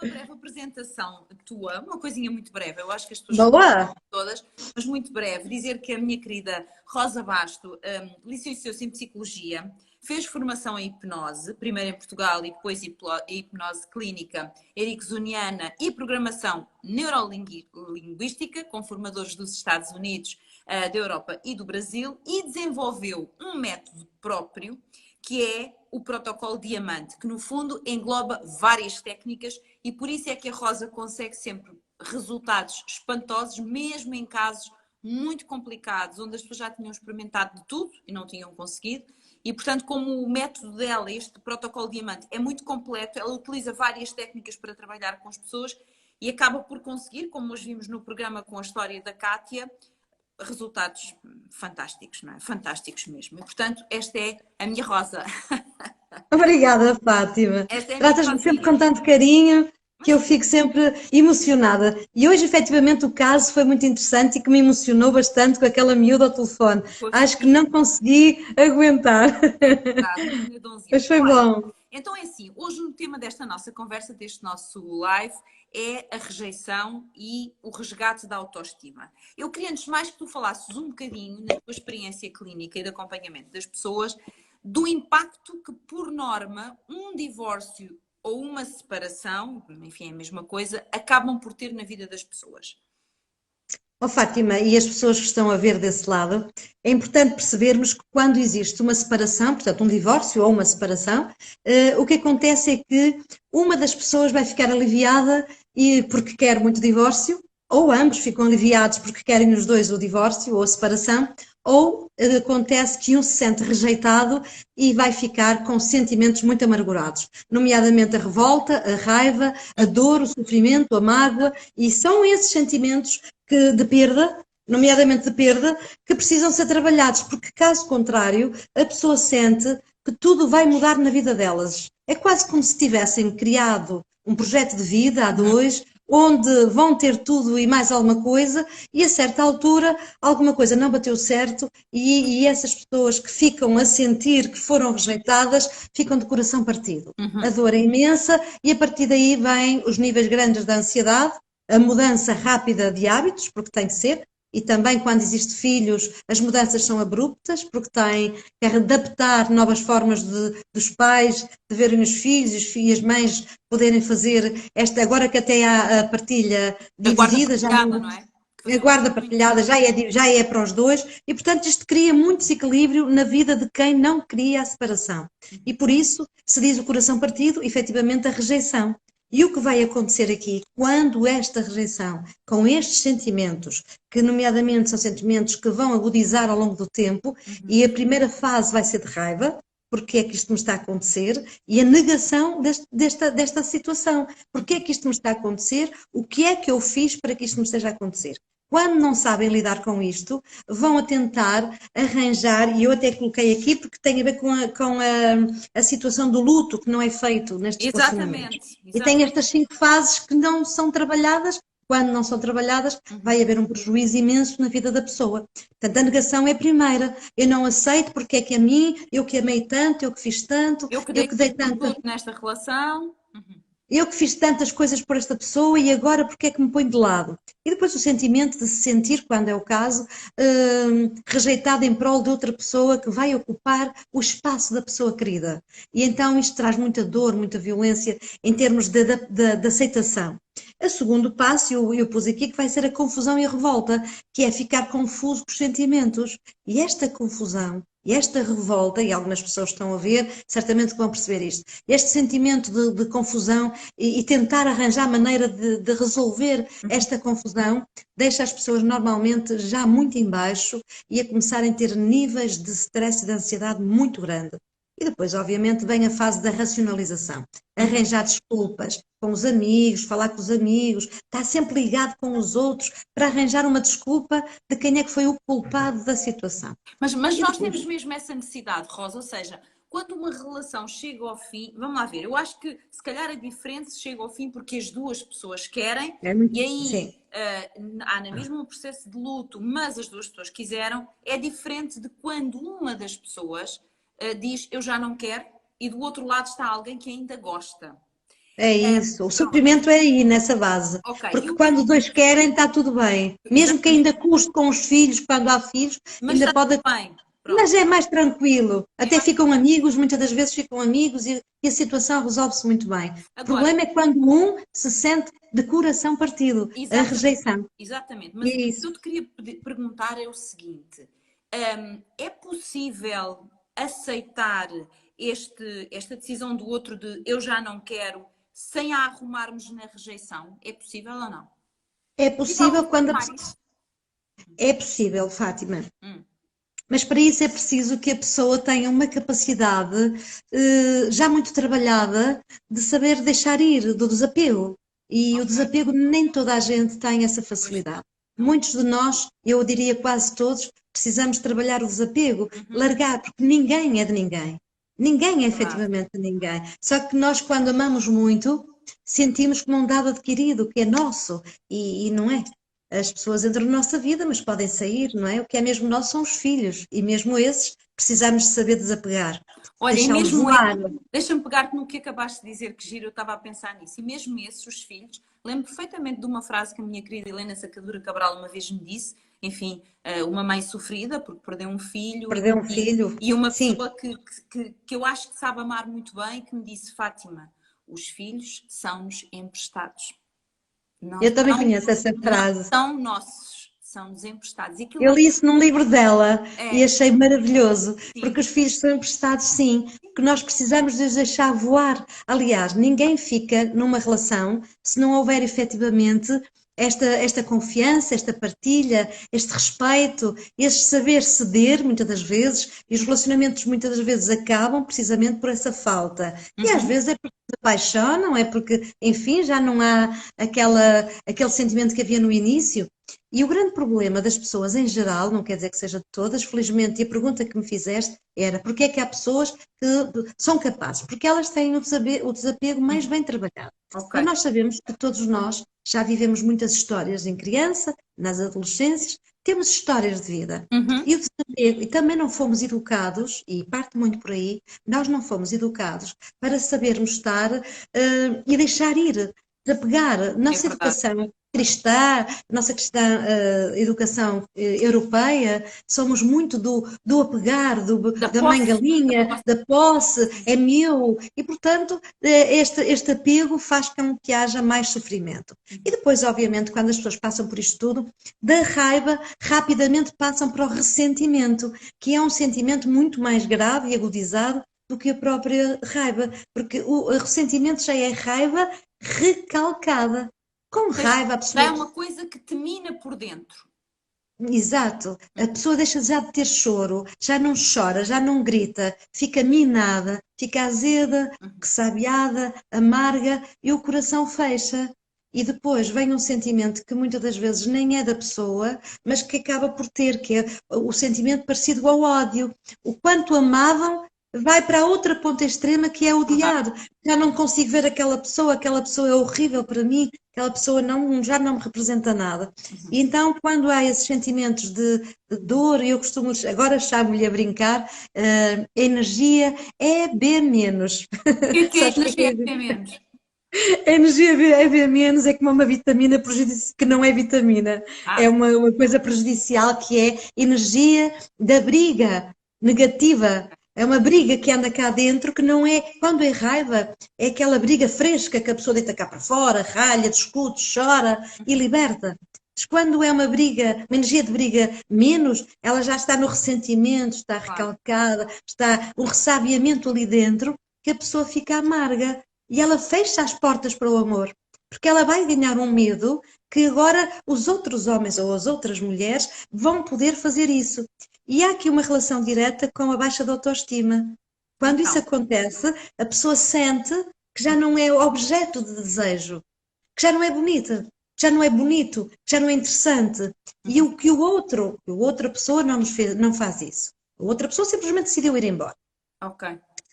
uma breve apresentação tua, uma coisinha muito breve. Eu acho que as pessoas Boa! todas, mas muito breve, dizer que a minha querida Rosa Basto licenciou-se em Psicologia, fez formação em hipnose, primeiro em Portugal e depois hipnose clínica ericksoniana e programação neurolinguística, com formadores dos Estados Unidos, da Europa e do Brasil, e desenvolveu um método próprio, que é o protocolo Diamante, que no fundo engloba várias técnicas, e por isso é que a Rosa consegue sempre resultados espantosos, mesmo em casos muito complicados, onde as pessoas já tinham experimentado de tudo e não tinham conseguido. E, portanto, como o método dela, este protocolo Diamante, é muito completo, ela utiliza várias técnicas para trabalhar com as pessoas e acaba por conseguir, como hoje vimos no programa com a história da Kátia, resultados fantásticos, não é? Fantásticos mesmo. E, portanto, esta é a minha Rosa. Obrigada, Fátima. Esta é a minha Tratas-me sempre com Rosinha. tanto carinho que Mas eu fico sempre emocionada. E hoje, efetivamente, o caso foi muito interessante e que me emocionou bastante com aquela miúda ao telefone. foi Acho que não fofinho. consegui aguentar. É verdade, uma menina donzinha. Mas foi Olha, bom. então é assim, hoje o tema desta nossa conversa, deste nosso live, é a rejeição e o resgate da autoestima. Eu queria, antes de mais, que tu falasses um bocadinho, na tua experiência clínica e de acompanhamento das pessoas, do impacto que, por norma, um divórcio ou uma separação, enfim, é a mesma coisa, acabam por ter na vida das pessoas. Ó Fátima, e as pessoas que estão a ver desse lado, é importante percebermos que quando existe uma separação, portanto um divórcio ou uma separação, o que acontece é que uma das pessoas vai ficar aliviada e porque quer muito divórcio, ou ambos ficam aliviados porque querem os dois o divórcio ou a separação, ou acontece que um se sente rejeitado e vai ficar com sentimentos muito amargurados, nomeadamente a revolta, a raiva, a dor, o sofrimento, a mágoa, e são esses sentimentos de perda, nomeadamente de perda, que precisam ser trabalhados, porque caso contrário, a pessoa sente que tudo vai mudar na vida delas. É quase como se tivessem criado um projeto de vida a dois, onde vão ter tudo e mais alguma coisa, e a certa altura alguma coisa não bateu certo, e essas pessoas que ficam a sentir que foram rejeitadas ficam de coração partido. A Uhum. dor é imensa e a partir daí vêm os níveis grandes de ansiedade, a mudança rápida de hábitos, porque tem que ser, e também quando existem filhos, as mudanças são abruptas, porque têm que adaptar novas formas dos pais de verem os filhos e as mães poderem fazer esta, agora que até há a partilha A guarda dividida, já partilhada, não, não é? Que a facilita guarda muito. partilhada já é para os dois, e portanto isto cria muito desequilíbrio na vida de quem não cria a separação. E por isso se diz o coração partido, efetivamente a rejeição. E o que vai acontecer aqui, quando esta rejeição, com estes sentimentos, que nomeadamente são sentimentos que vão agudizar ao longo do tempo, Uhum. e a primeira fase vai ser de raiva, porque é que isto me está a acontecer, e a negação desta situação. Porque é que isto me está a acontecer? O que é que eu fiz para que isto me esteja a acontecer? Quando não sabem lidar com isto, vão a tentar arranjar, e eu até coloquei aqui porque tem a ver com a situação do luto que não é feito nestes relacionamentos. Exatamente, E tem exatamente. estas 5 fases que não são trabalhadas. Quando não são trabalhadas, Uhum. vai haver um prejuízo imenso na vida da pessoa. Portanto, a negação é a primeira. Eu não aceito porque é que a mim, eu que amei tanto, eu que fiz tanto, Eu que eu dei que dei tudo por tanto, tudo nesta relação. Uhum. eu que fiz tantas coisas por esta pessoa e agora porque é que me põe de lado? E depois o sentimento de se sentir, quando é o caso, rejeitado em prol de outra pessoa que vai ocupar o espaço da pessoa querida. E então isto traz muita dor, muita violência em termos de aceitação. O segundo passo, eu pus aqui, que vai ser a confusão e a revolta, que é ficar confuso com os sentimentos. E esta confusão e esta revolta, e algumas pessoas estão a ver, certamente vão perceber isto, este sentimento de confusão e tentar arranjar maneira de resolver Uhum. esta confusão, deixa as pessoas normalmente já muito em baixo e a começarem a ter níveis de stress e de ansiedade muito grande. E depois, obviamente, vem a fase da racionalização. Uhum. Arranjar desculpas com os amigos, falar com os amigos, estar sempre ligado com os outros para arranjar uma desculpa de quem é que foi o culpado da situação. Mas E nós depois, temos mesmo essa necessidade, Rosa, ou seja, quando uma relação chega ao fim, vamos lá ver, eu acho que se calhar é diferente se chega ao fim porque as duas pessoas querem é muito, e sim. aí há na mesma um processo de luto, mas as duas pessoas quiseram, é diferente de quando uma das pessoas diz eu já não quero e do outro lado está alguém que ainda gosta. É isso. O Pronto, sofrimento é aí, nessa base. ok. E Porque o que é quando dois querem, está tudo bem. Mesmo que exatamente, ainda custe com os filhos, quando há filhos, mas ainda está tudo pode. bem. Pronto. Mas é mais tranquilo. É Até mais... ficam amigos, muitas das vezes ficam amigos e a situação resolve-se muito bem. O Agora, problema é quando um se sente de coração partido, a exatamente, rejeição. exatamente. E Mas é o que isso. eu te queria perguntar é o seguinte: é possível aceitar esta decisão do outro de eu já não quero, sem a arrumarmos na rejeição? É possível ou não? É É possível possível quando a aceitar pessoa. isso? É possível, Fátima. Hum, Mas para isso é preciso que a pessoa tenha uma capacidade já muito trabalhada de saber deixar ir, do desapego. E o ok, desapego nem toda a gente tem essa pois facilidade. não. Muitos de nós, eu diria quase todos, precisamos trabalhar o desapego, Uhum, largar, porque ninguém é de ninguém. Ninguém é verdade. efetivamente de ninguém. Só que nós, quando amamos muito, sentimos como um dado adquirido, que é nosso, e não é. As pessoas entram na nossa vida, mas podem sair, não é? O que é mesmo nosso são os filhos, e mesmo esses precisamos de saber desapegar, Olha, e deixá-los mesmo voar. deixa-me pegar-te no que acabaste de dizer, que giro, eu estava a pensar nisso. E mesmo esses, os filhos, lembro perfeitamente de uma frase que a minha querida Helena Sacadura Cabral uma vez me disse, enfim, uma mãe sofrida porque perdeu um filho Perder um filho, e uma sim, pessoa que eu acho que sabe amar muito bem, que me disse, Fátima, os filhos são-nos emprestados. Não eu também são, conheço essa não frase. são nossos, são-nos emprestados. E aquilo Eu li isso num livro dela e é, achei maravilhoso, sim. porque os filhos são emprestados, sim, que nós precisamos de os deixar voar. Aliás, ninguém fica numa relação se não houver efetivamente esta confiança, esta partilha, este respeito, este saber ceder, muitas das vezes, e os relacionamentos muitas das vezes acabam precisamente por essa falta. E às Uhum. vezes é porque se apaixonam, é porque, enfim, já não há aquele sentimento que havia no início. E o grande problema das pessoas em geral, não quer dizer que seja de todas, felizmente, e a pergunta que me fizeste era porque é que há pessoas que são capazes? Porque elas têm o desapego mais bem trabalhado. Ok. E nós sabemos que todos nós já vivemos muitas histórias em criança, nas adolescências, temos histórias de vida. Uhum. E o desapego, e também não fomos educados, e parte muito por aí, nós não fomos educados para sabermos estar e deixar ir, desapegar. É Nossa verdade. educação cristã, nossa cristã, educação europeia, somos muito do apegar, Da da mãe posse. Da galinha, posse. da posse, é meu, e portanto este apego faz com que haja mais sofrimento. E depois, obviamente, quando as pessoas passam por isto tudo, da raiva, rapidamente passam para o ressentimento, que é um sentimento muito mais grave e agudizado do que a própria raiva, porque o ressentimento já é raiva recalcada. Com Seja, raiva, a já é pessoa. uma coisa que te mina por dentro. Exato, a pessoa deixa já de ter choro, já não chora, já não grita, fica minada, fica azeda, ressabiada, amarga e o coração fecha. E depois vem um sentimento que muitas das vezes nem é da pessoa, mas que acaba por ter, que é o sentimento parecido ao ódio. O quanto amavam vai para a outra ponta extrema que é Verdade. odiar. Já não consigo ver aquela pessoa é horrível para mim, aquela pessoa não, já não me representa nada. E então, quando há esses sentimentos de dor, eu costumo, agora chamo-lhe a brincar, a energia é B menos. O que é Sabes o que energia é? é menos? A energia é B menos, é como uma vitamina que não é vitamina. É Ah, uma coisa prejudicial que é energia da briga negativa. É uma briga que anda cá dentro que não é, quando é raiva, é aquela briga fresca que a pessoa deita cá para fora, ralha, discute, chora e liberta. Mas quando é uma briga, uma energia de briga menos, ela já está no ressentimento, está claro. recalcada, está um ressabiamento ali dentro, que a pessoa fica amarga e ela fecha as portas para o amor, porque ela vai ganhar um medo que agora os outros homens ou as outras mulheres vão poder fazer isso. E há aqui uma relação direta com a baixa de autoestima. Quando isso Então, acontece, a pessoa sente que já não é objeto de desejo, que já não é bonita, que já não é bonito, que já não é interessante. E o que a outra pessoa não faz isso. A outra pessoa simplesmente decidiu ir embora. ok.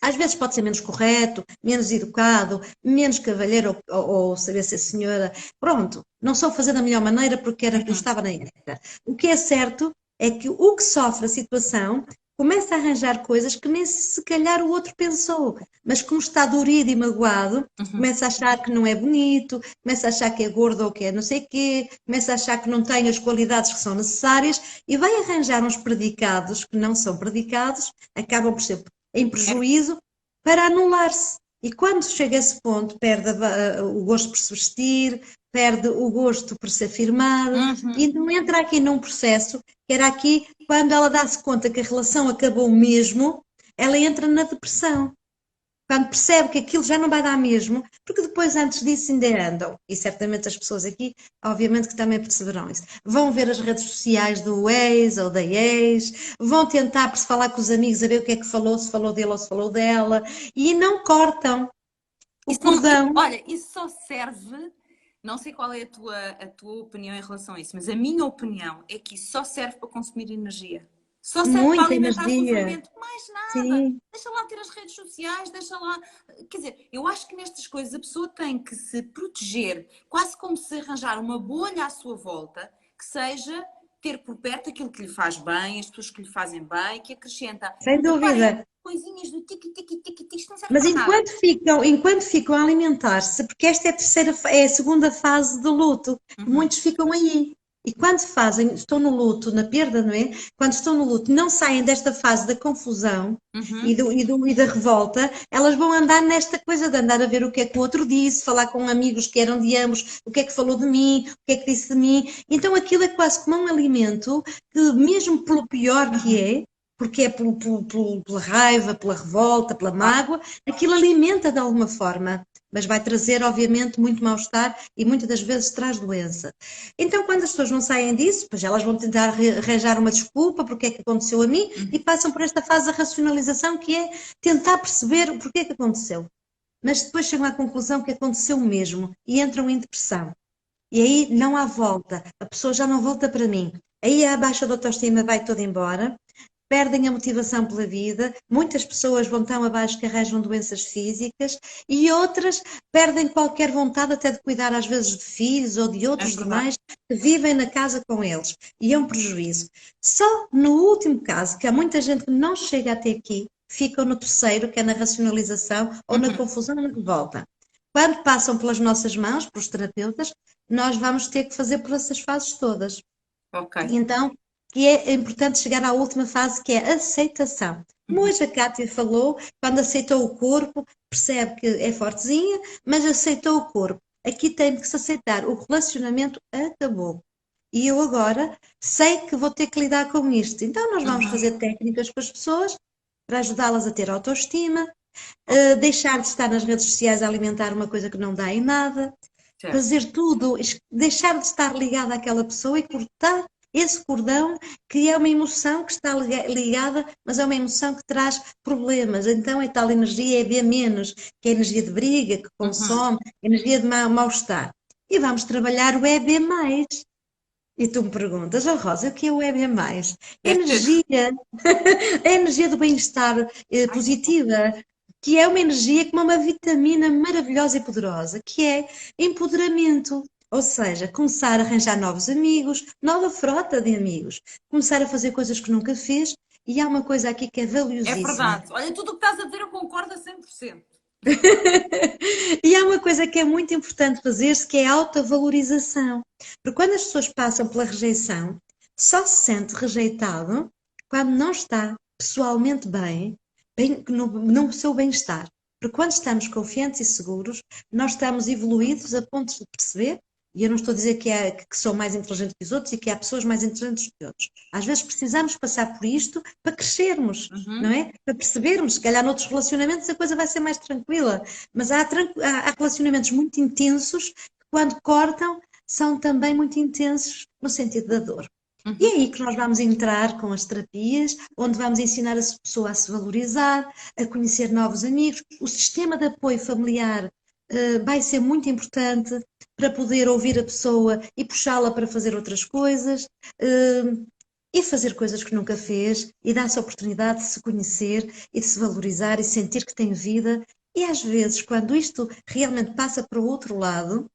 Às vezes pode ser menos correto, menos educado, menos cavalheiro ou saber ser senhora. Pronto, não sou fazer da melhor maneira porque era como estava na época. O que é certo é que o que sofre a situação, começa a arranjar coisas que nem se calhar o outro pensou, mas como está dorido e magoado, começa a achar que não é bonito, começa a achar que é gordo ou que é não sei quê, começa a achar que não tem as qualidades que são necessárias e vai arranjar uns predicados que não são predicados, acabam por ser em prejuízo para anular-se. E quando chega a esse ponto, perde o gosto por se vestir, perde o gosto por se afirmar, e não entra aqui num processo, que era aqui, quando ela dá-se conta que a relação acabou mesmo, ela entra na depressão. Quando percebe que aquilo já não vai dar mesmo, porque depois antes disso ainda andam, e certamente as pessoas aqui, obviamente que também perceberão isso, vão ver as redes sociais do ex ou da ex, vão tentar por se falar com os amigos a ver o que é que falou, se falou dele ou se falou dela, e não cortam o cordão. Olha, isso só serve, não sei qual é a tua opinião em relação a isso, mas a minha opinião é que isso só serve para consumir energia. Só serve para Muita alimentar energia. sofrimento, mais nada. Sim. Deixa lá ter as redes sociais, deixa lá. Quer dizer, eu acho que nestas coisas a pessoa tem que se proteger, quase como se arranjar uma bolha à sua volta, que seja ter por perto aquilo que lhe faz bem, as pessoas que lhe fazem bem, que acrescenta. Sem dúvida. Coisinhas do tique, isto não serve Mas para nada. enquanto ficam a alimentar-se, porque esta é é a segunda fase do luto, muitos ficam aí. E quando fazem, estão no luto, na perda, não é? Quando estão no luto, não saem desta fase da confusão e da revolta, elas vão andar nesta coisa de andar a ver o que é que o outro disse, falar com amigos que eram de ambos, o que é que falou de mim, o que é que disse de mim. Então aquilo é quase como um alimento que, mesmo pelo pior que é, porque é pela raiva, pela revolta, pela mágoa, aquilo alimenta de alguma forma, mas vai trazer, obviamente, muito mal-estar e muitas das vezes traz doença. Então, quando as pessoas não saem disso, pois elas vão tentar arranjar uma desculpa porque é que aconteceu a mim e passam por esta fase da racionalização, que é tentar perceber o porquê que aconteceu. Mas depois chegam à conclusão que aconteceu mesmo e entram em depressão. E aí não há volta, a pessoa já não volta para mim. Aí a baixa de autoestima vai toda embora, perdem a motivação pela vida, muitas pessoas vão tão abaixo que arranjam doenças físicas e outras perdem qualquer vontade até de cuidar às vezes de filhos ou de outros demais que vivem na casa com eles e é um prejuízo. Só no último caso, que há muita gente que não chega até aqui, ficam no terceiro, que é na racionalização ou na confusão ou na revolta. Quando passam pelas nossas mãos, pelos terapeutas, nós vamos ter que fazer por essas fases todas. Ok. Então, que é importante chegar à última fase, que é a aceitação. Como hoje a Kátia falou, quando aceitou o corpo, percebe que é fortezinha, mas aceitou o corpo. Aqui tem que se aceitar, o relacionamento acabou. E eu agora sei que vou ter que lidar com isto. Então nós vamos fazer técnicas com as pessoas para ajudá-las a ter autoestima, deixar de estar nas redes sociais a alimentar uma coisa que não dá em nada, Certo. fazer tudo, deixar de estar ligada àquela pessoa e cortar esse cordão, que é uma emoção que está ligada, mas é uma emoção que traz problemas. Então é tal energia, é B menos, que é a energia de briga, que consome, energia de mal-estar. E vamos trabalhar o EB+. E tu me perguntas, oh Rosa, o que é o EB+? Energia, a energia do bem-estar positiva, que é uma energia como uma vitamina maravilhosa e poderosa, que é empoderamento. Ou seja, começar a arranjar novos amigos, nova frota de amigos, começar a fazer coisas que nunca fez, e há uma coisa aqui que é É valiosíssima. verdade. Olha, tudo o que estás a dizer eu concordo a 100%. E há uma coisa que é muito importante fazer-se, que é a autovalorização. Porque quando as pessoas passam pela rejeição, só se sente rejeitado quando não está pessoalmente bem no seu bem-estar. Porque quando estamos confiantes e seguros, nós estamos evoluídos a ponto de perceber, e eu não estou a dizer que sou mais inteligente que os outros e que há pessoas mais inteligentes que outros. Às vezes precisamos passar por isto para crescermos, não é? Para percebermos, se calhar noutros relacionamentos a coisa vai ser mais tranquila, mas há relacionamentos muito intensos que quando cortam são também muito intensos no sentido da dor. E é aí que nós vamos entrar com as terapias, onde vamos ensinar a pessoa a se valorizar, a conhecer novos amigos. O sistema de apoio familiar vai ser muito importante para poder ouvir a pessoa e puxá-la para fazer outras coisas e fazer coisas que nunca fez e dar-se a oportunidade de se conhecer e de se valorizar e sentir que tem vida. E às vezes, quando isto realmente passa para o outro lado,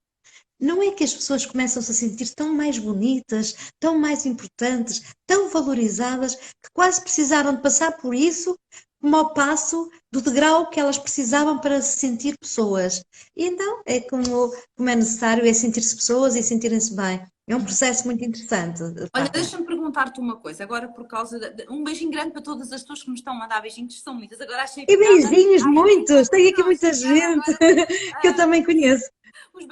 Não é que as pessoas começam-se a sentir tão mais bonitas, tão mais importantes, tão valorizadas, que quase precisaram de passar por isso como ao passo do degrau que elas precisavam para se sentir pessoas. E então é como é necessário, é sentir-se pessoas e sentirem-se bem. É um processo muito interessante, Olha, Fátima. deixa-me perguntar-te uma coisa, agora por causa um beijinho grande para todas as pessoas que me estão a mandar beijinhos, são muitas. Agora achei E piada beijinhos, à equipa muitos! Tem que aqui nós, muita piada gente agora, que eu também conheço. os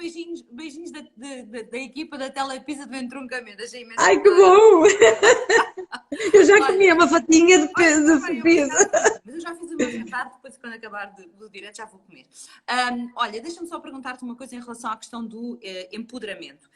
beijinhos da equipa da Telepisa do Entroncamento. Achei imensa Ai, que piada. bom! Eu já Olha, comi uma fatinha de, olha, eu de também, eu pizza. já fiz, mas eu já fiz o meu jantar, depois quando acabar do direto já vou comer. Olha, deixa-me só perguntar-te uma coisa em relação à questão do empoderamento.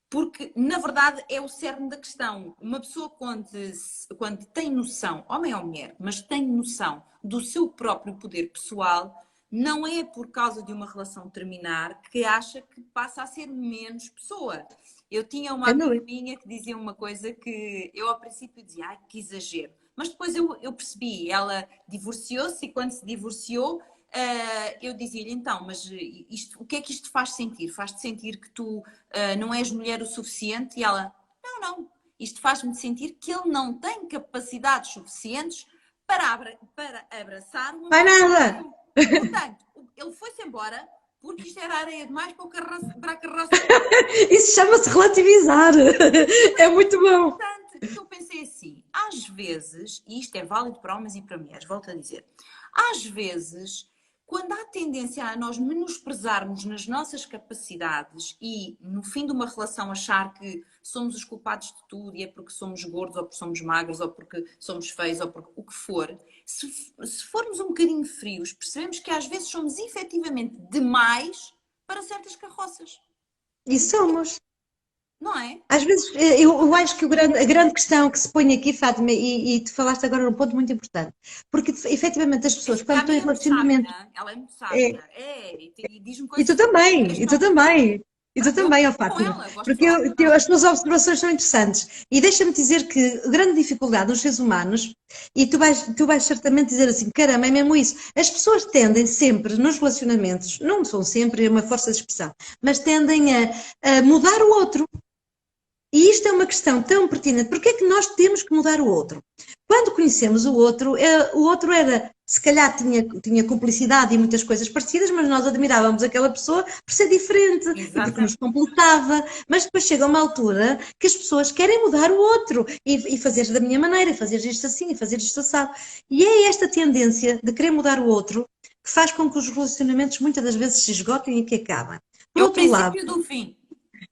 Porque, na verdade, é o cerne da questão. Uma pessoa, quando tem noção, homem ou mulher, mas tem noção do seu próprio poder pessoal, não é por causa de uma relação terminar que acha que passa a ser menos pessoa. Eu tinha uma Sem amiga dúvida. minha que dizia uma coisa que eu, ao princípio, dizia, ai, que exagero. Mas depois eu percebi, ela divorciou-se e quando se divorciou, eu dizia-lhe, então, mas o que é que isto faz sentir? Faz-te sentir que tu não és mulher o suficiente? E ela, não, não, isto faz-me sentir que ele não tem capacidades suficientes para abraçar uma Vai mulher como nada! eu. Portanto, ele foi-se embora porque isto era areia demais para a carroça dele. Isso chama-se relativizar. É muito bom. Portanto, eu pensei assim, às vezes, e isto é válido para homens e para mulheres, volto a dizer, às vezes, quando há tendência a nós menosprezarmos nas nossas capacidades e, no fim de uma relação, achar que somos os culpados de tudo e é porque somos gordos ou porque somos magros ou porque somos feios ou porque o que for, se formos um bocadinho frios, percebemos que às vezes somos efetivamente demais para certas carroças, E somos. não é? Às vezes, eu acho que a grande questão que se põe aqui, Fátima, e tu falaste agora num ponto muito importante, porque efetivamente as pessoas, A quando estão em amiga é muito relacionamento, sábia, ela é muito é, sábia. E diz-me e coisas tu que eu também, e tu questiono. também, e tu Pronto, eu também, ó aprendo com Fátima, ela, gosto de porque falar com as ela. tuas observações são interessantes. E deixa-me dizer que a grande dificuldade dos seres humanos, e tu vais certamente dizer assim, caramba, é mesmo isso. As pessoas tendem sempre, nos relacionamentos, não são sempre, é uma força de expressão, mas tendem a mudar o outro. E isto é uma questão tão pertinente. Porque é que nós temos que mudar o outro? Quando conhecemos o outro era, se calhar tinha cumplicidade e muitas coisas parecidas, mas nós admirávamos aquela pessoa por ser diferente e porque nos Exatamente. completava. Mas depois chega uma altura que as pessoas querem mudar o outro e fazer da minha maneira, e fazer isto assim, e fazer isto assado. E é esta tendência de querer mudar o outro que faz com que os relacionamentos muitas das vezes se esgotem e que acabem. Por É o outro lado, princípio do fim.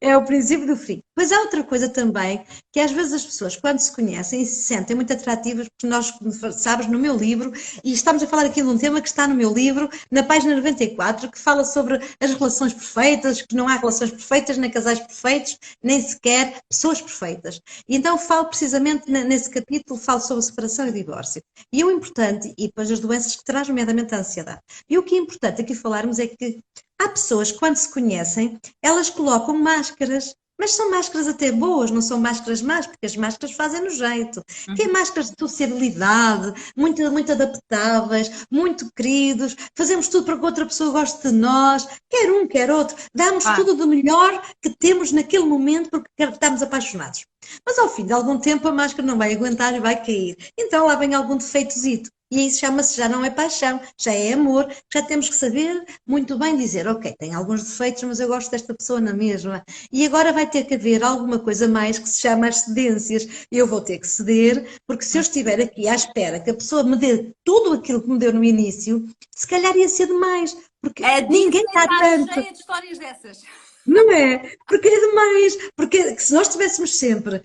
é o princípio do fim. Mas há outra coisa também, que às vezes as pessoas, quando se conhecem e se sentem muito atrativas, porque nós, sabes, no meu livro, e estamos a falar aqui de um tema que está no meu livro, na página 94, que fala sobre as relações perfeitas, que não há relações perfeitas, nem casais perfeitos, nem sequer pessoas perfeitas. E então falo precisamente nesse capítulo, falo sobre separação e divórcio. E o importante, e depois as doenças que traz, nomeadamente a ansiedade. E o que é importante aqui falarmos é que há pessoas que, quando se conhecem, elas colocam máscaras, mas são máscaras até boas, não são máscaras más, porque as máscaras fazem-no jeito. Que é Uhum. máscaras de sociabilidade, muito, muito adaptáveis, muito queridos, fazemos tudo para que outra pessoa goste de nós, quer um, quer outro, damos Claro. tudo do melhor que temos naquele momento porque estamos apaixonados. Mas ao fim de algum tempo a máscara não vai aguentar e vai cair. Então lá vem algum defeitozito. E isso chama-se, já não é paixão, já é amor, já temos que saber muito bem dizer, ok, tem alguns defeitos, mas eu gosto desta pessoa na mesma. E agora vai ter que haver alguma coisa mais que se chama as cedências. Eu vou ter que ceder, porque se eu estiver aqui à espera que a pessoa me dê tudo aquilo que me deu no início, se calhar ia ser demais, porque A ninguém Disney dá está tanto. cheia de histórias dessas. Não é? Porque é demais. Porque se nós estivéssemos sempre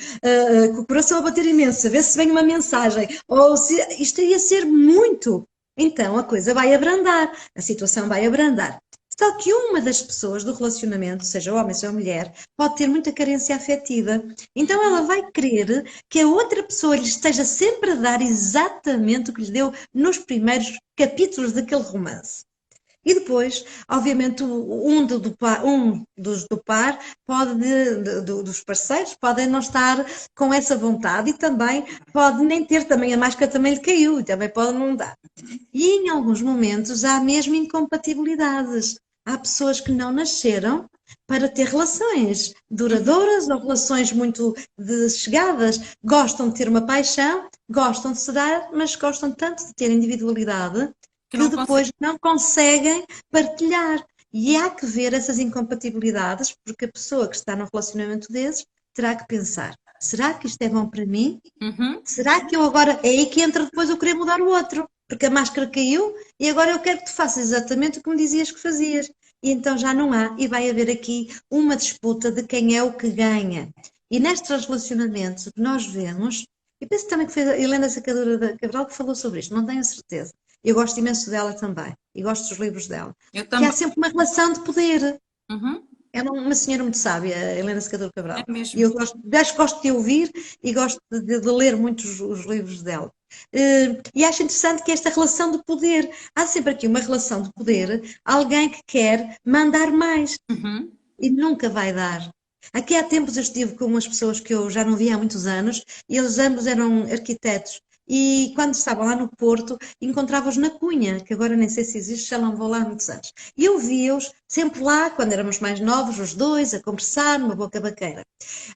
com o coração a bater imenso, a ver se vem uma mensagem, ou se isto ia ser muito. Então a coisa vai abrandar, a situação vai abrandar. Só que uma das pessoas do relacionamento, seja homem, seja mulher, pode ter muita carência afetiva. Então ela vai querer que a outra pessoa lhe esteja sempre a dar exatamente o que lhe deu nos primeiros capítulos daquele romance. E depois, obviamente, do par pode, dos parceiros, podem não estar com essa vontade e também pode nem ter, também a máscara também lhe caiu e também pode não dar. E em alguns momentos há mesmo incompatibilidades. Há pessoas que não nasceram para ter relações duradouras ou relações muito chegadas. Gostam de ter uma paixão, gostam de se dar, mas gostam tanto de ter individualidade Que que não consegue. depois não conseguem partilhar. E há que ver essas incompatibilidades, porque a pessoa que está num relacionamento desses terá que pensar: será que isto é bom para mim? Uhum. Será que eu agora. É aí que entra depois eu querer mudar o outro, porque a máscara caiu e agora eu quero que tu faças exatamente o que me dizias que fazias. E então já não há, e vai haver aqui uma disputa de quem é o que ganha. E nestes relacionamentos, o que nós vemos, e penso também que foi a Helena Sacadura da Cabral que falou sobre isto, não tenho certeza. Eu gosto imenso dela também, e gosto dos livros dela. Eu Que há também. sempre uma relação de poder. Uhum. É uma senhora muito sábia, a Helena Secador É Cabral. E mesmo. eu gosto de ouvir e gosto de ler muito os livros dela. E acho interessante que esta relação de poder, há sempre aqui uma relação de poder, alguém que quer mandar mais Uhum. e nunca vai dar. Aqui há tempos eu estive com umas pessoas que eu já não via há muitos anos e eles ambos eram arquitetos. E quando estavam lá no Porto, encontrava-os na Cunha, que agora nem sei se existe, já não vou lá há muitos anos. E eu via-os sempre lá, quando éramos mais novos, os dois, a conversar, numa boca baqueira.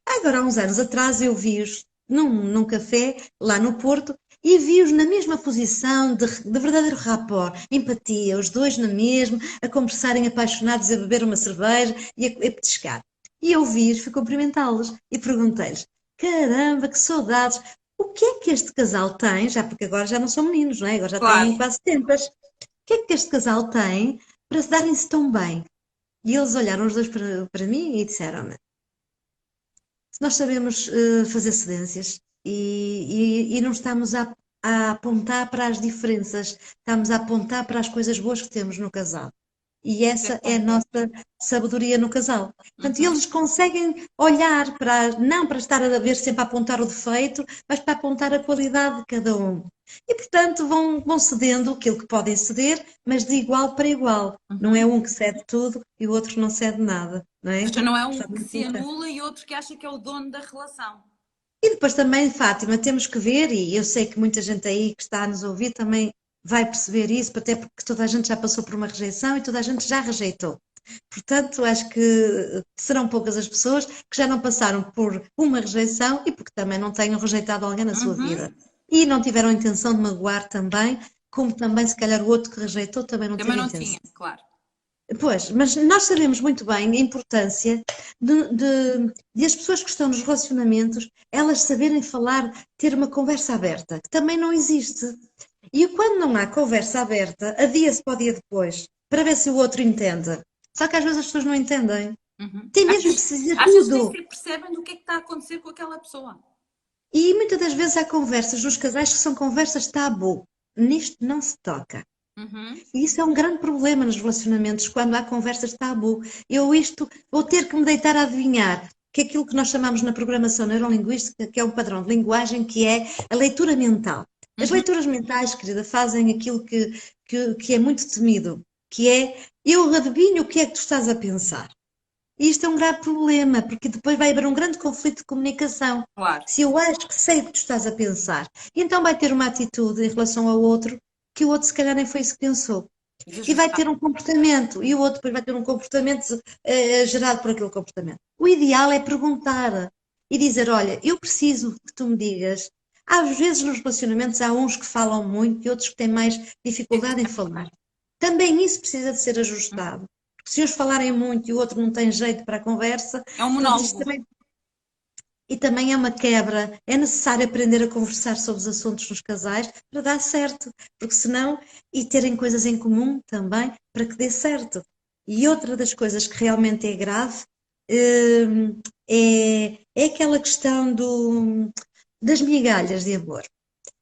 Agora, há uns anos atrás, eu vi-os num café, lá no Porto, e vi-os na mesma posição de verdadeiro rapport, empatia, os dois na mesma, a conversarem apaixonados, a beber uma cerveja e a petiscar. E eu vi-os, fui cumprimentá-los e perguntei-lhes: caramba, que saudades! O que é que este casal tem? Já porque agora já não são meninos, não é? Agora já têm Claro. quase 70. O que é que este casal tem para se darem-se tão bem? E eles olharam os dois para mim e disseram-me: se nós sabemos fazer cedências e não estamos a apontar para as diferenças, estamos a apontar para as coisas boas que temos no casal. E Isso é essa é a bom. nossa sabedoria no casal. Portanto, Uhum. eles conseguem olhar para, não para estar a ver sempre a apontar o defeito, mas para apontar a qualidade de cada um. E, portanto, vão cedendo aquilo que podem ceder, mas de igual para igual. Não é Uhum. um que cede tudo e o outro que não cede nada, não Ou é? seja, não é um que Portanto, se anula e outro que acha que é o dono da relação. e depois também, Fátima, temos que ver, e eu sei que muita gente aí que está a nos ouvir também vai perceber isso, até porque toda a gente já passou por uma rejeição e toda a gente já rejeitou. Portanto, acho que serão poucas as pessoas que já não passaram por uma rejeição e porque também não tenham rejeitado alguém na sua Uhum. vida. E não tiveram intenção de magoar também, como também se calhar o outro que rejeitou também não Também teve não intenção. tinha, claro. Pois, mas nós sabemos muito bem a importância de as pessoas que estão nos relacionamentos, elas saberem falar, ter uma conversa aberta, que também não existe. E quando não há conversa aberta, adia-se para o dia depois, para ver se o outro entende. Só que às vezes as pessoas não entendem. Uhum. Tem mesmo que se dizer Às vezes nem tudo. sequer percebem do que está a acontecer com aquela pessoa. E muitas das vezes há conversas nos casais que são conversas tabu. Nisto não se toca. Uhum. E isso é um grande problema nos relacionamentos, quando há conversas tabu. Eu isto vou ter que me deitar a adivinhar que é aquilo que nós chamamos na programação neurolinguística, que é um padrão de linguagem, que é a leitura mental. As Uhum. leituras mentais, querida, fazem aquilo que é muito temido, que é eu adivinho o que é que tu estás a pensar. E isto é um grave problema, porque depois vai haver um grande conflito de comunicação. Claro. Se eu acho que sei o que tu estás a pensar, e então vai ter uma atitude em relação ao outro que o outro se calhar nem foi isso que pensou. E vai ter um comportamento, e o outro depois vai ter um comportamento gerado por aquele comportamento. O ideal é perguntar e dizer: olha, eu preciso que tu me digas. Às vezes nos relacionamentos há uns que falam muito e outros que têm mais dificuldade em falar. Também isso precisa de ser ajustado. Porque se uns falarem muito e o outro não tem jeito para a conversa, É um portanto, isto monólogo. também e também é uma quebra. É necessário aprender a conversar sobre os assuntos nos casais para dar certo, porque senão, e terem coisas em comum também para que dê certo. E outra das coisas que realmente é grave é aquela questão das migalhas de amor.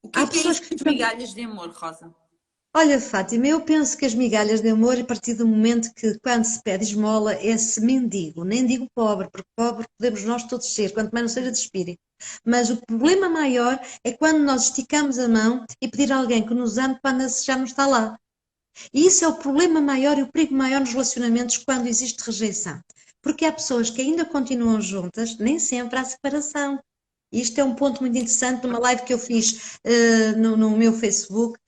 O Há que é pessoas isso que das ficam. migalhas de amor, Rosa? Olha, Fátima, eu penso que as migalhas de amor, a partir do momento que, quando se pede esmola, é-se mendigo. Nem digo pobre, porque pobre podemos nós todos ser, quanto mais não seja de espírito. Mas o problema maior é quando nós esticamos a mão e pedir a alguém que nos ame quando já não está lá. E isso é o problema maior e o perigo maior nos relacionamentos quando existe rejeição. Porque há pessoas que ainda continuam juntas, nem sempre há separação. Isto é um ponto muito interessante numa live que eu fiz no meu Facebook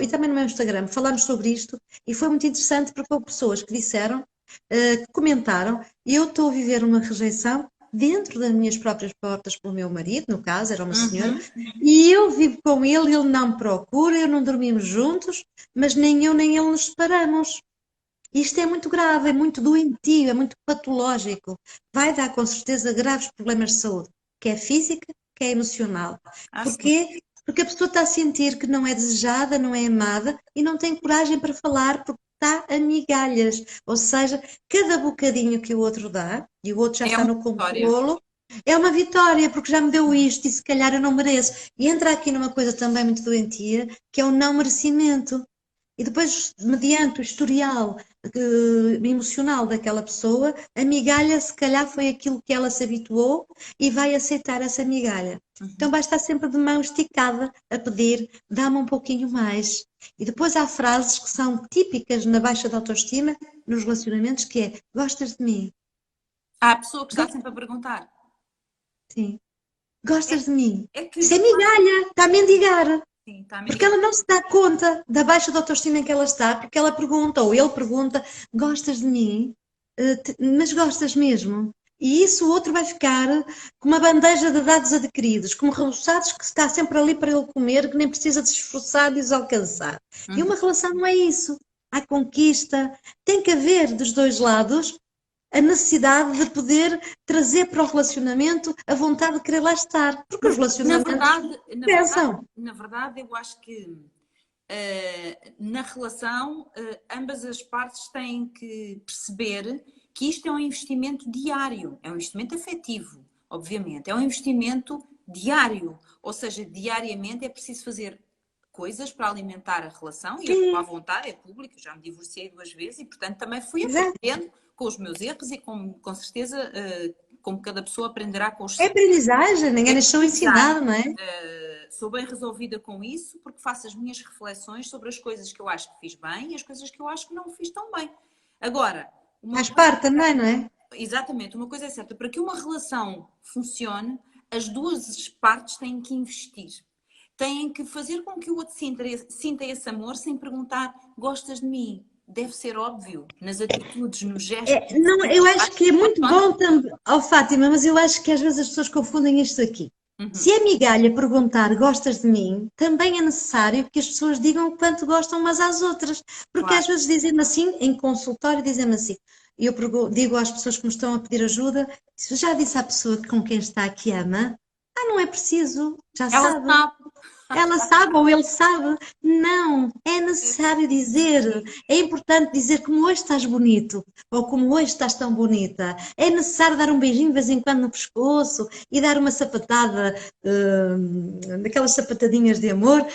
e também no meu Instagram. Falámos sobre isto e foi muito interessante porque houve pessoas que disseram que comentaram, eu estou a viver uma rejeição dentro das minhas próprias portas pelo meu marido, no caso, era uma senhora, e eu vivo com ele não me procura, eu não dormimos juntos, mas nem eu nem ele nos separamos. Isto é muito grave, é muito doentio, é muito patológico. Vai dar com certeza graves problemas de saúde, que é física, que é emocional. Sim. Porquê? Porque a pessoa está a sentir que não é desejada, não é amada e não tem coragem para falar porque está a migalhas. Ou seja, cada bocadinho que o outro dá, e o outro já está uma no vitória. controlo, é uma vitória, porque já me deu isto e se calhar eu não mereço. E entra aqui numa coisa também muito doentia, que é o não merecimento. E depois, mediante o historial emocional daquela pessoa, a migalha se calhar foi aquilo que ela se habituou e vai aceitar essa migalha. Então vai estar sempre de mão esticada a pedir, dá-me um pouquinho mais. E depois há frases que são típicas na baixa de autoestima, nos relacionamentos, que é, gostas de mim? Há a pessoa que está sempre a perguntar. Sim. Gostas de mim? É que Isso é migalha, está a mendigar. sim, está a Porque ela não se dá conta da baixa de autoestima em que ela está, porque ela pergunta, ou ele pergunta, gostas de mim? Mas gostas mesmo? E isso o outro vai ficar com uma bandeja de dados adquiridos, como reboçados que está sempre ali para ele comer, que nem precisa de se esforçar de os alcançar. E uma relação não é isso. Há conquista, tem que haver dos dois lados a necessidade de poder trazer para o relacionamento a vontade de querer lá estar, porque os na relacionamentos verdade, pensam. na verdade, eu acho que na relação ambas as partes têm que perceber que isto é um investimento diário, é um investimento afetivo, obviamente, é um investimento diário, ou seja, diariamente é preciso fazer coisas para alimentar a relação e a tua vontade é pública, eu já me divorciei 2 vezes e portanto também fui Exato. aprendendo com os meus erros e com certeza como cada pessoa aprenderá com os É seus. aprendizagem, ninguém É nasceu ensinado, não é? Sou bem resolvida com isso porque faço as minhas reflexões sobre as coisas que eu acho que fiz bem e as coisas que eu acho que não fiz tão bem. Agora, Faz parte também, não é? exatamente, uma coisa é certa, para que uma relação funcione, as duas partes têm que investir. Têm que fazer com que o outro sinta esse amor sem perguntar, gostas de mim? Deve ser óbvio, nas atitudes, nos gestos. Não, eu acho que é muito bom também, Fátima, mas eu acho que às vezes as pessoas confundem isto aqui. Se é migalha perguntar gostas de mim, também é necessário que as pessoas digam o quanto gostam umas às outras. Porque Claro. às vezes dizem-me assim, em consultório, dizem-me assim, e eu digo às pessoas que me estão a pedir ajuda, se já disse à pessoa com quem está que ama, não é preciso, já Ela sabe. sabe. Ela sabe ou ele sabe. Não, é necessário dizer. É importante dizer como hoje estás bonito ou como hoje estás tão bonita. É necessário dar um beijinho de vez em quando no pescoço e dar uma sapatada, daquelas sapatadinhas de amor,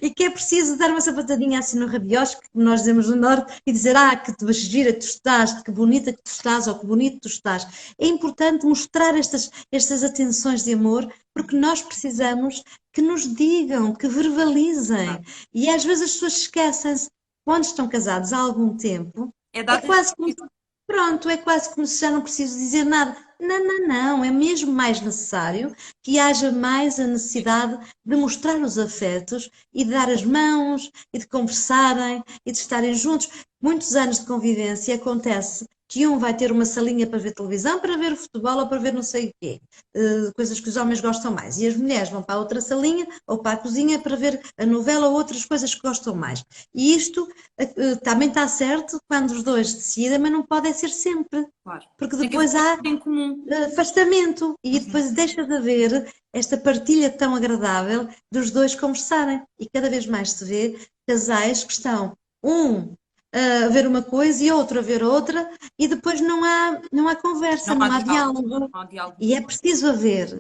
e que é preciso dar uma sapatadinha assim no rabiosco, como nós dizemos no Norte, e dizer, que gira que tu estás, que bonita que tu estás ou que bonito tu estás. É importante mostrar estas atenções de amor, porque nós precisamos que nos digam, que verbalizem. E às vezes as pessoas esquecem-se, quando estão casados há algum tempo, É é dado quase como, pronto, é quase como se já não preciso dizer nada. Não, não, não, é mesmo mais necessário que haja mais a necessidade de mostrar os afetos e de dar as mãos e de conversarem e de estarem juntos. Muitos anos de convivência acontece que um vai ter uma salinha para ver televisão, para ver o futebol ou para ver não sei o quê, coisas que os homens gostam mais, e as mulheres vão para a outra salinha ou para a cozinha para ver a novela ou outras coisas que gostam mais. E isto também está certo quando os dois decidem, mas não pode ser sempre, claro. porque Tem que depois haver há em comum. afastamento e depois deixa de haver esta partilha tão agradável dos dois conversarem. E cada vez mais se vê casais que estão a ver uma coisa e outro a ver outra, e depois não há conversa, não há diálogo. Não há diálogo. E é preciso haver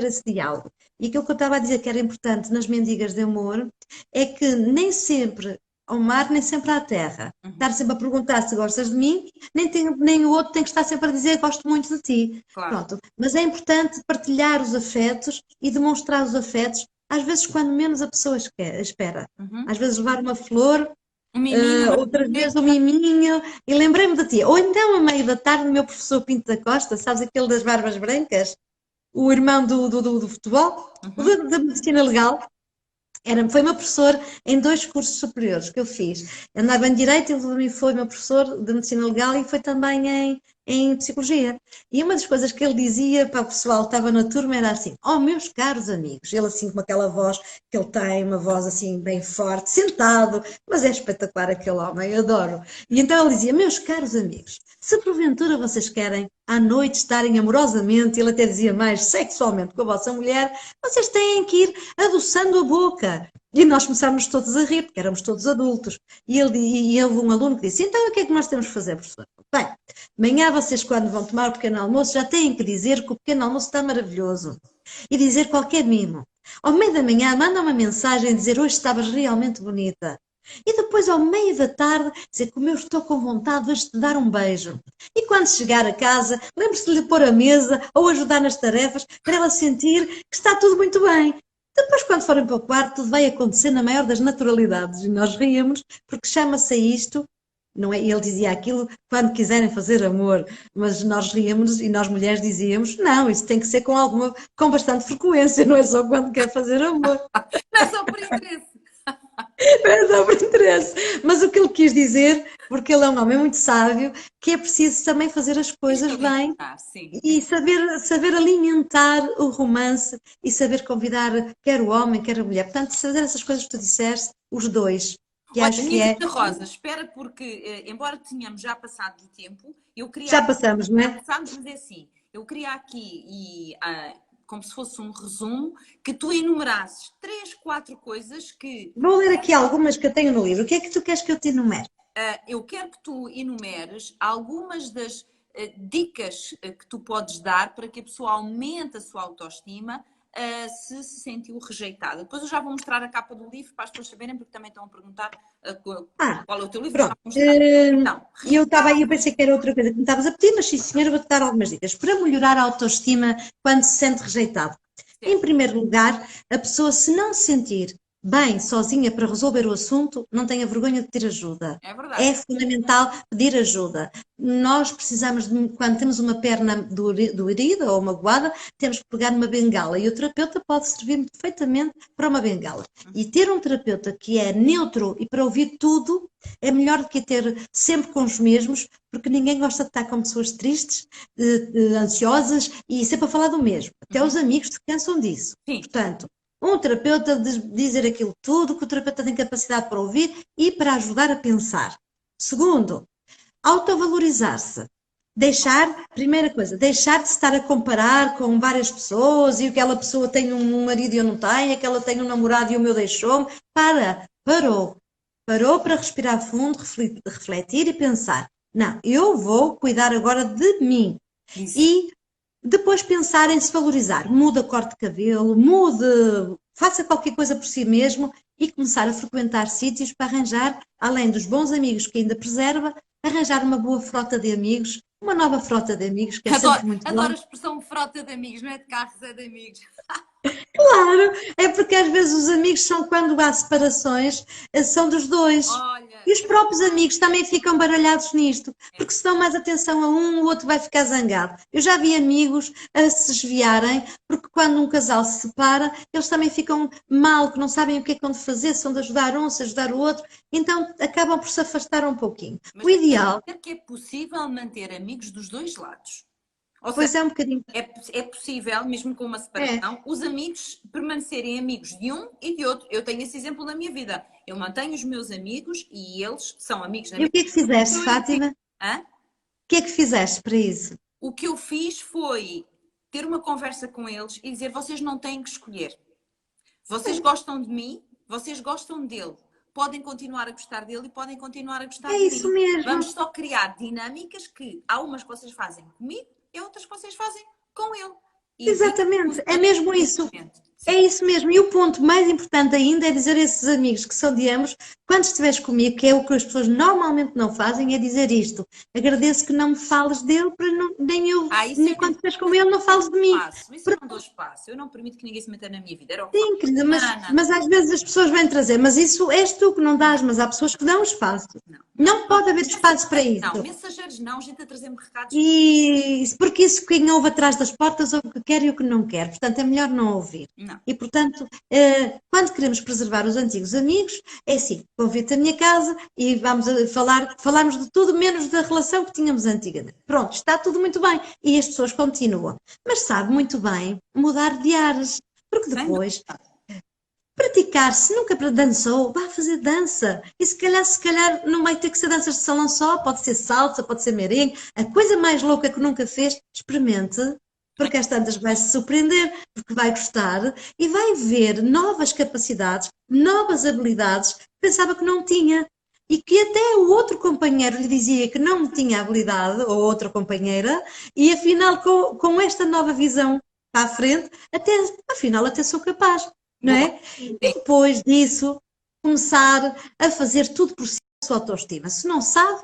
esse diálogo. E aquilo que eu estava a dizer que era importante nas mendigas de amor é que nem sempre ao mar, nem sempre à terra. Estar sempre a perguntar se gostas de mim, nem o outro tem que estar sempre a dizer gosto muito de ti. Claro. Pronto. Mas é importante partilhar os afetos e demonstrar os afetos, às vezes quando menos a pessoa espera. Às vezes levar uma flor, Um miminho, outras vezes um miminho, e lembrei-me de ti. Ou então, a meio da tarde, o meu professor Pinto da Costa, sabes aquele das barbas brancas? O irmão do futebol, da medicina legal, Foi meu professor em 2 cursos superiores que eu fiz. Eu andava em Direito, ele também foi meu professor de Medicina Legal e foi também em Psicologia. E uma das coisas que ele dizia para o pessoal que estava na turma era assim: oh, meus caros amigos, ele assim com aquela voz que ele tem, uma voz assim bem forte, sentado, mas é espetacular aquele homem, eu adoro. E então ele dizia: meus caros amigos, se porventura vocês querem à noite estarem amorosamente, ele até dizia mais sexualmente com a vossa mulher, vocês têm que ir adoçando a boca. E nós começámos todos a rir, porque éramos todos adultos. E houve um aluno que disse: então o que é que nós temos que fazer, professor? Bem, amanhã vocês, quando vão tomar o pequeno almoço, já têm que dizer que o pequeno almoço está maravilhoso. E dizer qualquer mimo. Ao meio da manhã, manda uma mensagem a dizer: hoje estavas realmente bonita. E depois, ao meio da tarde, dizer: como eu estou com vontade de te dar um beijo. E quando chegar a casa, lembre-se de lhe pôr a mesa ou ajudar nas tarefas para ela sentir que está tudo muito bem. Depois, quando forem para o quarto, tudo vai acontecer na maior das naturalidades. E nós ríamos, porque chama-se isto, não é? Ele dizia aquilo quando quiserem fazer amor, mas nós ríamos e nós mulheres dizíamos: não, isso tem que ser com bastante frequência, não é só quando quer fazer amor. Não é só por interesse. É só por interesse. Mas o que ele quis dizer, porque ele é um homem muito sábio, que é preciso também fazer as coisas bem Sim. e saber alimentar o romance e saber convidar quer o homem, quer a mulher. Portanto, fazer essas coisas que tu disseste, os dois. Que Olha, acho que minha é. querida Rosa, espera porque, embora tenhamos já passado do tempo, eu queria... Já passamos, não Já é? passámos, mas é assim, eu queria aqui, como se fosse um resumo, que tu enumerasses 3, 4 coisas que Vou ler aqui algumas que eu tenho no livro. O que é que tu queres que eu te enumere? eu quero que tu enumeres algumas das dicas que tu podes dar para que a pessoa aumente a sua autoestima se sentiu rejeitada. Depois eu já vou mostrar a capa do livro para as pessoas saberem, porque também estão a perguntar qual é o teu livro. Pronto. Então, Eu pensei que era outra coisa que me estavas a pedir, mas sim, senhora, vou-te dar algumas dicas. Para melhorar a autoestima quando se sente rejeitado. Em primeiro lugar, a pessoa, se não se sentir bem sozinha para resolver o assunto, não tenha vergonha de pedir ajuda. é verdade. É fundamental pedir ajuda. Nós precisamos, quando temos uma perna doerida ou magoada, temos que pegar numa bengala e o terapeuta pode servir perfeitamente para uma bengala. E ter um terapeuta que é neutro e para ouvir tudo é melhor do que ter sempre com os mesmos, porque ninguém gosta de estar com pessoas tristes, ansiosas e sempre a falar do mesmo. Até os amigos se cansam disso. Sim. Portanto, um terapeuta dizer aquilo tudo que o terapeuta tem capacidade para ouvir e para ajudar a pensar. Segundo, autovalorizar-se. Primeira coisa, deixar de se estar a comparar com várias pessoas e aquela pessoa tem um marido e eu não tenho, aquela tem um namorado e o meu deixou-me. Parou. Parou para respirar fundo, refletir e pensar: não, eu vou cuidar agora de mim. Isso. E depois pensar em se valorizar. Muda a cor de cabelo, faça qualquer coisa por si mesmo e começar a frequentar sítios para arranjar, além dos bons amigos que ainda preserva, arranjar uma boa frota de amigos, uma nova frota de amigos, que é sempre muito bom. Adoro a expressão frota de amigos, não é de carros, é de amigos. Claro, é porque às vezes os amigos são, quando há separações, são dos dois. Olha, E os próprios amigos também ficam baralhados nisto, porque se dão mais atenção a um, o outro vai ficar zangado. Eu já vi amigos a se desviarem, porque quando um casal se separa, eles também ficam mal, que não sabem o que é que vão fazer, são de ajudar um, se ajudar o outro, então acabam por se afastar um pouquinho. mas O ideal... é que é possível manter amigos dos dois lados. Ou Pois seja, é, um bocadinho. é possível, mesmo com uma separação, os amigos permanecerem amigos de um e de outro. Eu tenho esse exemplo na minha vida. Eu mantenho os meus amigos e eles são amigos da E minha o que é que fizeste, Fátima? Hã? O que é que fizeste para isso? O que eu fiz foi ter uma conversa com eles e dizer: vocês não têm que escolher. Vocês gostam de mim, vocês gostam dele. Podem continuar a gostar dele e podem continuar a gostar de mim. É isso mesmo. Vamos só criar dinâmicas que há umas que vocês fazem comigo e outras que vocês fazem com ele. Exatamente, é mesmo isso. É isso mesmo. E o ponto mais importante ainda é dizer a esses amigos que são de ambos, quando estiveres comigo, que é o que as pessoas normalmente não fazem, é dizer isto: agradeço que não me fales dele, para nem eu, nem quando estiveres com ele, não fales de mim. Isso eu não dou espaço. Eu não permito que ninguém se meta na minha vida. Era o Sim, querida, mas às vezes as pessoas vêm trazer, mas isso és tu que não dás, mas há pessoas que dão espaço. Não pode haver espaço para isso. Não, mensageiros não, gente a trazer-me recados. Porque isso, quem ouve atrás das portas, ouve o que quer e o que não quer. Portanto, é melhor não ouvir. Não. E, portanto, quando queremos preservar os antigos amigos, é assim, convite à minha casa e vamos falarmos de tudo menos da relação que tínhamos antigamente. Pronto, está tudo muito bem. E as pessoas continuam. Mas sabe muito bem mudar de ares. Porque Sem depois, dúvida. praticar, se nunca dançou, vá fazer dança. E se calhar não vai ter que ser danças de salão só, pode ser salsa, pode ser merengue. A coisa mais louca que nunca fez, experimente, porque às tantas vai se surpreender, porque vai gostar e vai ver novas capacidades, novas habilidades que pensava que não tinha. E que até o outro companheiro lhe dizia que não tinha habilidade, ou outra companheira, e afinal, com esta nova visão para a frente, afinal, até sou capaz, não Boa. é? E depois disso, começar a fazer tudo por si, a sua autoestima. Se não sabe,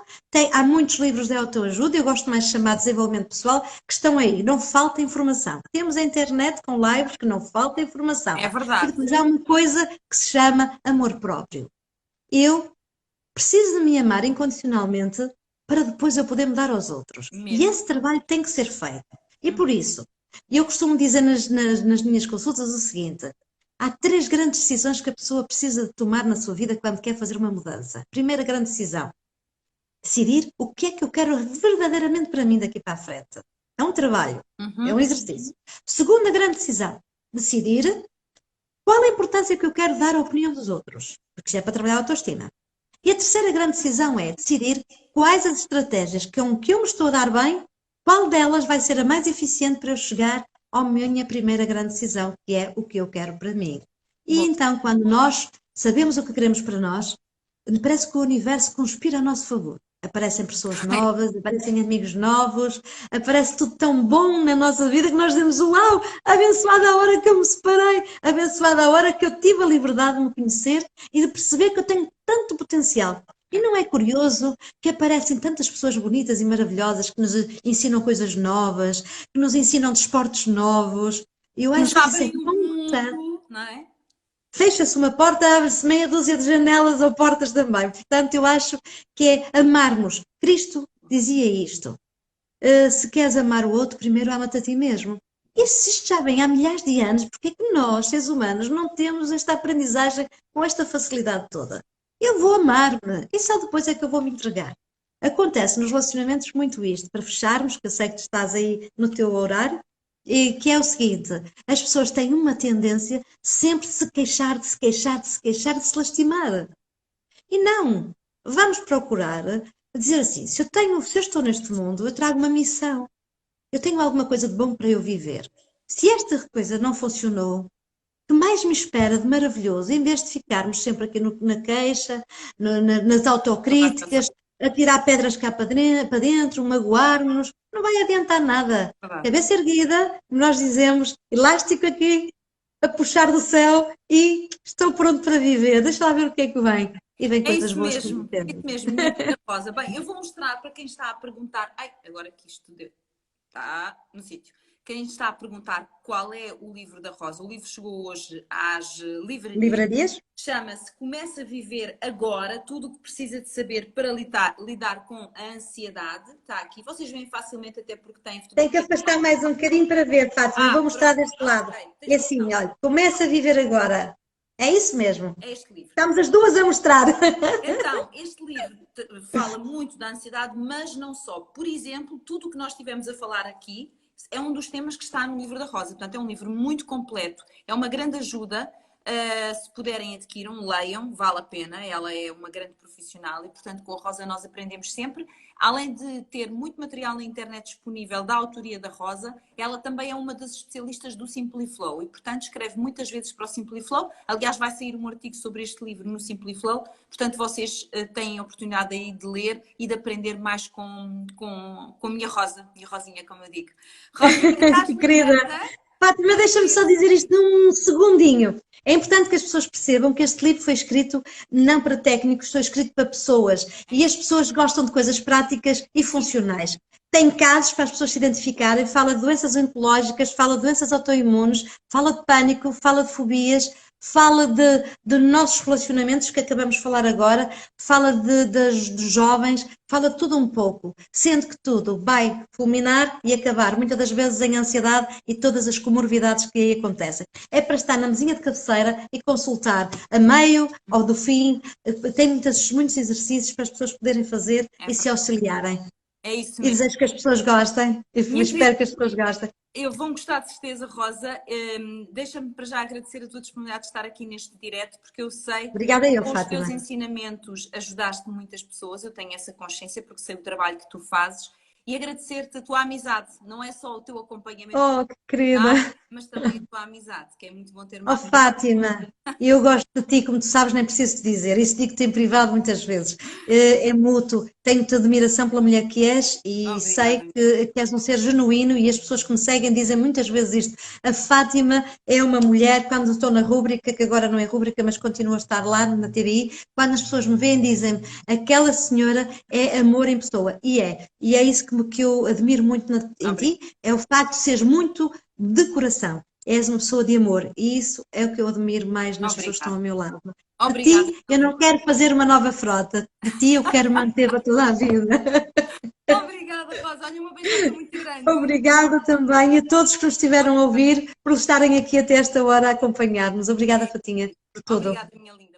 há muitos livros de autoajuda, eu gosto mais de chamar de desenvolvimento pessoal, que estão aí, não falta informação. Temos a internet com lives que não falta informação. É E verdade. depois há uma coisa que se chama amor próprio. Eu preciso de me amar incondicionalmente para depois eu poder me dar aos outros. E Mesmo. esse trabalho tem que ser feito. E por isso, eu costumo dizer nas minhas consultas o seguinte: há 3 grandes decisões que a pessoa precisa de tomar na sua vida quando quer fazer uma mudança. Primeira grande decisão: decidir o que é que eu quero verdadeiramente para mim daqui para a frente. É um trabalho, é um exercício. Segunda grande decisão: decidir qual a importância que eu quero dar à opinião dos outros, porque já é para trabalhar a autoestima. E a terceira grande decisão é decidir quais as estratégias com que eu me estou a dar bem, qual delas vai ser a mais eficiente para eu chegar à minha primeira grande decisão, que é o que eu quero para mim. E então, quando nós sabemos o que queremos para nós, parece que o universo conspira a nosso favor. Aparecem pessoas novas, aparecem amigos novos, aparece tudo tão bom na nossa vida que nós dizemos: uau, abençoada a hora que eu me separei, abençoada a hora que eu tive a liberdade de me conhecer e de perceber que eu tenho tanto potencial. E não é curioso que aparecem tantas pessoas bonitas e maravilhosas que nos ensinam coisas novas, que nos ensinam desportos novos. Eu acho que isso é tão importante. Não é? Fecha-se uma porta, abre-se meia dúzia de janelas ou portas também. Portanto, eu acho que é amarmos. Cristo dizia isto: se queres amar o outro, primeiro ama-te a ti mesmo. E se isto já vem há milhares de anos, porque é que nós, seres humanos, não temos esta aprendizagem com esta facilidade toda? Eu vou amar-me e só depois é que eu vou me entregar. Acontece nos relacionamentos muito isto, para fecharmos, que eu sei que tu estás aí no teu horário, e que é o seguinte: as pessoas têm uma tendência sempre de se queixar, de se queixar, de se queixar, de se lastimar. E não, vamos procurar dizer assim: se eu estou neste mundo, eu trago uma missão. Eu tenho alguma coisa de bom para eu viver. Se esta coisa não funcionou, que mais me espera de maravilhoso, em vez de ficarmos sempre aqui na queixa, nas autocríticas, a tirar pedras cá para dentro, magoarmos-nos, não vai adiantar nada. Cabeça erguida, nós dizemos, elástico aqui, a puxar do céu e estou pronto para viver. Deixa lá ver o que é que vem. E vem coisas boas que me É isso mesmo, minha querida Rosa. Bem, eu vou mostrar para quem está a perguntar. Ai, agora que isto deu. Está no sítio. Quem está a perguntar qual é o livro da Rosa, o livro chegou hoje às livrarias. Chama-se Começa a Viver Agora, tudo o que precisa de saber para lidar com a ansiedade. Está aqui. Vocês veem facilmente, até porque tem Tem que afastar mais um bocadinho para ver, Fátima. Vou mostrar deste lado. E assim, olha, Começa a Viver Agora. É isso mesmo. É este livro. Estamos as duas a mostrar. Então, este livro fala muito da ansiedade, mas não só. Por exemplo, tudo o que nós estivemos a falar aqui é um dos temas que está no livro da Rosa. Portanto, é um livro muito completo. É uma grande ajuda. Se puderem, adquiram, leiam, vale a pena. Ela é uma grande profissional e, portanto, com a Rosa nós aprendemos sempre. Além de ter muito material na internet disponível da autoria da Rosa, ela também é uma das especialistas do Simpliflow e, portanto, escreve muitas vezes para o Simpliflow. Aliás, vai sair um artigo sobre este livro no Simpliflow. Portanto, vocês têm a oportunidade aí de ler e de aprender mais com a minha Rosa, minha Rosinha, como eu digo. Rosinha, que querida! Fátima, deixa-me só dizer isto num segundinho. É importante que as pessoas percebam que este livro foi escrito não para técnicos, foi escrito para pessoas. E as pessoas gostam de coisas práticas e funcionais. Tem casos para as pessoas se identificarem, fala de doenças oncológicas, fala de doenças autoimunes, fala de pânico, fala de fobias. fala de nossos relacionamentos que acabamos de falar agora, fala dos jovens, fala de tudo um pouco, sendo que tudo vai fulminar e acabar, muitas das vezes em ansiedade e todas as comorbidades que aí acontecem. É para estar na mesinha de cabeceira e consultar a meio ou do fim, tem muitos exercícios para as pessoas poderem fazer É e se verdade. auxiliarem. É isso E mesmo. desejo que as pessoas gostem, e Minha espero querida, que as pessoas gostem. vão gostar de certeza, Rosa. Deixa-me para já agradecer a tua disponibilidade de estar aqui neste direto, porque eu sei Obrigada que eu, com os teus Fátima. ensinamentos ajudaste muitas pessoas, eu tenho essa consciência porque sei o trabalho que tu fazes e agradecer-te a tua amizade, não é só o teu acompanhamento Oh, que querida. profissional, mas também a tua amizade, que é muito bom ter uma Oh, amiga. Fátima, eu gosto de ti, como tu sabes, nem preciso te dizer. Isso digo-te em privado muitas vezes. É mútuo. Tenho-te admiração pela mulher que és e sei Obrigada. que és um ser genuíno e as pessoas que me seguem dizem muitas vezes isto. A Fátima é uma mulher, quando estou na rúbrica, que agora não é rúbrica, mas continua a estar lá na TVI, quando as pessoas me veem dizem aquela senhora é amor em pessoa. E é. E é isso que eu admiro muito em Obrigada. ti, é o facto de seres muito de coração. És uma pessoa de amor e isso é o que eu admiro mais nas pessoas que estão Obrigada. ao meu lado. De Obrigada. ti, eu não quero fazer uma nova frota. De ti, eu quero manter para toda a vida. Obrigada, Rosa. Olha, uma beijada muito grande. Obrigada também a todos que nos estiveram a ouvir por estarem aqui até esta hora a acompanhar-nos. Obrigada, Fatinha, por tudo. Obrigada, minha linda.